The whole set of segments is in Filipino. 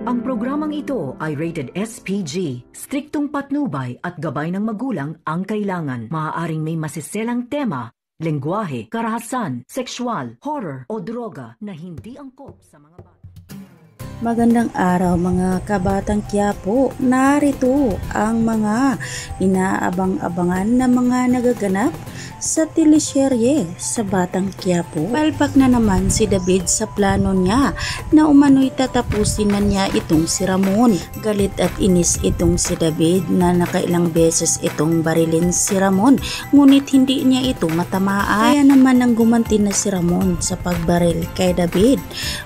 Ang programang ito ay rated SPG. Striktong patnubay at gabay ng magulang ang kailangan. Maaaring may masiselang tema, lengguwahe, karahasan, sexual, horror o droga na hindi angkop sa mga bata. Magandang araw mga kabatang Quiapo, narito ang mga inaabang-abangan na mga nagaganap sa teleserye sa Batang Quiapo. Palpak na naman si David sa plano niya na umano'y tatapusin na niya itong si Ramon. Galit at inis itong si David na nakailang beses itong barilin si Ramon, ngunit hindi niya ito matamaan. Kaya naman ang gumanti na si Ramon sa pagbaril kay David,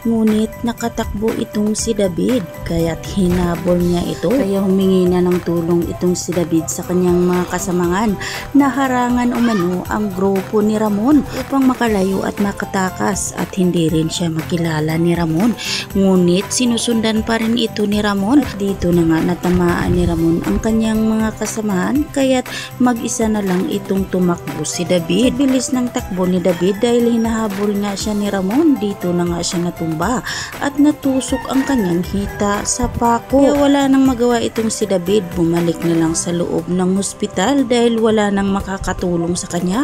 ngunit nakatakbo itong si David kaya't hinabol niya ito. Kaya humingi na ng tulong itong si David sa kanyang mga kasamahan na harangan umano ang grupo ni Ramon upang makalayo at makatakas at hindi rin siya makilala ni Ramon. Ngunit sinusundan pa rin ito ni Ramon at dito na nga natamaan ni Ramon ang kanyang mga kasamahan kaya't mag-isa na lang itong tumakbo si David. Sa bilis ng takbo ni David dahil hinahabol nga siya ni Ramon, dito na nga siya natumba at natusok ang kanyang hita sa pako. Kaya wala nang magawa itong si David, bumalik na lang sa loob ng hospital dahil wala nang makakatulong sa kanya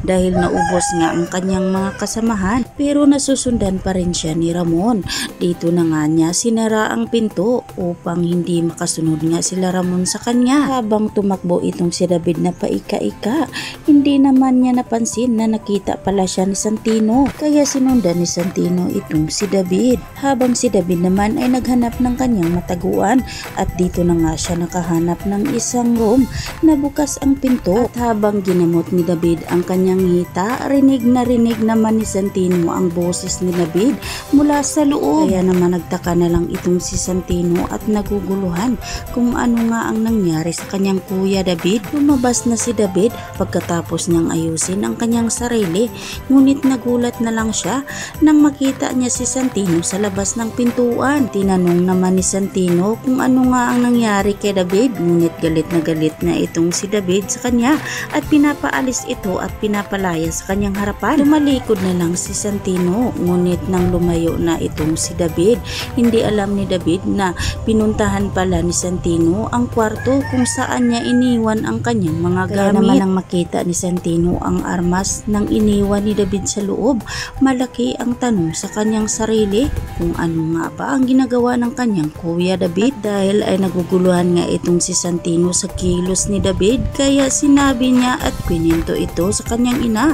dahil naubos nga ang kanyang mga kasamahan. Pero nasusundan pa rin siya ni Ramon. Dito na nga niya sinara ang pinto upang hindi makasunod nga sila Ramon sa kanya. Habang tumakbo itong si David na paika-ika, hindi naman niya napansin na nakita pala siya ni Santino. Kaya sinundan ni Santino itong si David. Habang si David naman ay naghanap ng kanyang mataguan at dito na nga siya nakahanap ng isang room na bukas ang pinto. At habang ginamot ni David ang kanyang hita, rinig naman ni Santino ang boses ni David mula sa loob. Kaya naman nagtaka na lang itong si Santino at naguguluhan kung ano nga ang nangyari sa kanyang kuya David. Lumabas na si David pagkatapos niyang ayusin ang kanyang sarili, ngunit nagulat na lang siya nang makita niya si Santino sa labas ng pintuan. Tinanong naman ni Santino kung ano nga ang nangyari kay David, ngunit galit na itong si David sa kanya at pinapaalis ito at pinapalaya sa kanyang harapan. Lumalikod na lang si Santino, ngunit nang lumayo na itong si David, hindi alam ni David na pinuntahan pala ni Santino ang kwarto kung saan niya iniwan ang kanyang mga gamit. Kaya naman nang makita ni Santino ang armas nang iniwan ni David sa loob, malaki ang tanong sa kanyang sarili kung ano nga ba ang ginagawa ng kanyang kuya David. At dahil ay naguguluhan nga itong si Santino sa kilos ni David, kaya sinabi niya at kwento ito sa kanyang ina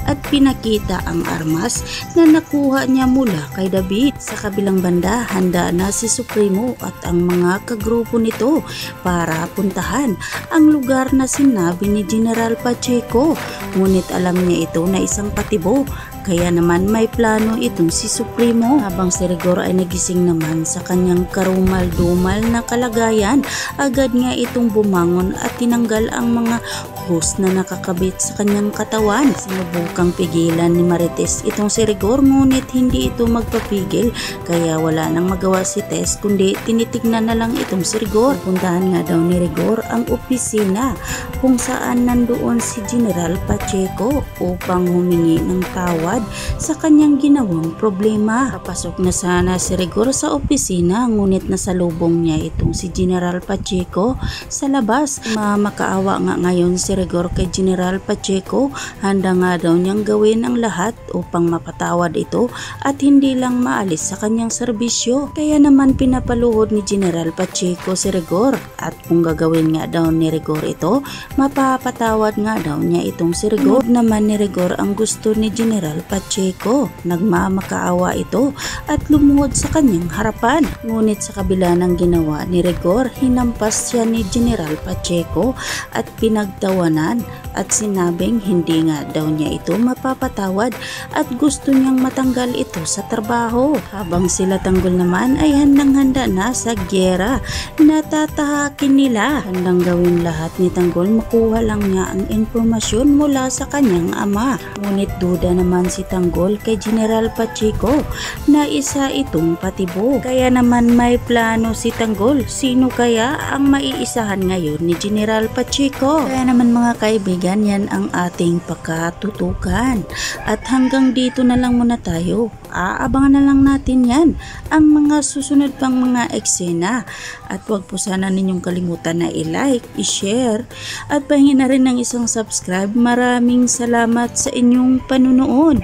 at pinakita ang armas na nakuha niya mula kay David. Sa kabilang banda, handa na si Supremo at ang mga kagrupo nito para puntahan ang lugar na sinabi ni General Pacheco, ngunit alam niya ito na isang patibo. Kaya naman may plano itong si Supremo. Habang si Rigor ay nagising naman sa kanyang karumal-dumal na kalagayan, agad nga itong bumangon at tinanggal ang mga hose na nakakabit sa kanyang katawan. Sinubukang pigilan ni Marites itong si Rigor, ngunit hindi ito magpapigil, kaya wala nang magawa si Tess kundi tinitignan na lang itong si Rigor. Puntahan nga daw ni Rigor ang opisina kung saan nandoon si General Pacheco upang humingi ng tawad sa kanyang ginawang problema. Papasok na sana si Rigor sa opisina, ngunit nasalubong niya itong si General Pacheco sa labas. Makaawa nga ngayon si Rigor kay General Pacheco. Handa nga daw niyang gawin ang lahat upang mapatawad ito at hindi lang maalis sa kanyang serbisyo. Kaya naman pinapaluhod ni General Pacheco si Rigor at kung gagawin nga daw ni Rigor ito, mapapatawad nga daw niya itong si Rigor. Naman ni Rigor ang gusto ni General Pacheco. Nagmamakaawa ito at lumuhod sa kanyang harapan. Ngunit sa kabila ng ginawa ni Rigor, hinampas siya ni General Pacheco at pinagtawanan at sinabing hindi nga daw niya ito mapapatawad at gusto niyang matanggal ito sa trabaho. Habang sila Tanggol naman ay handang-handa na sa gyera na tatahakin nila. Handang gawin lahat ni Tanggol, makuha lang niya ang impormasyon mula sa kanyang ama. Ngunit duda naman si Tanggol kay General Pacheco na isa itong patibo. Kaya naman may plano si Tanggol, sino kaya ang maiisahan ngayon ni General General Pacheco. Kaya naman mga kaibigan, yan ang ating pakatutukan. At hanggang dito na lang muna tayo. Aabangan na lang natin yan, ang mga susunod pang mga eksena. At huwag po sana ninyong kalimutan na i-like, i-share, at pahingin na rin ng isang subscribe. Maraming salamat sa inyong panunood.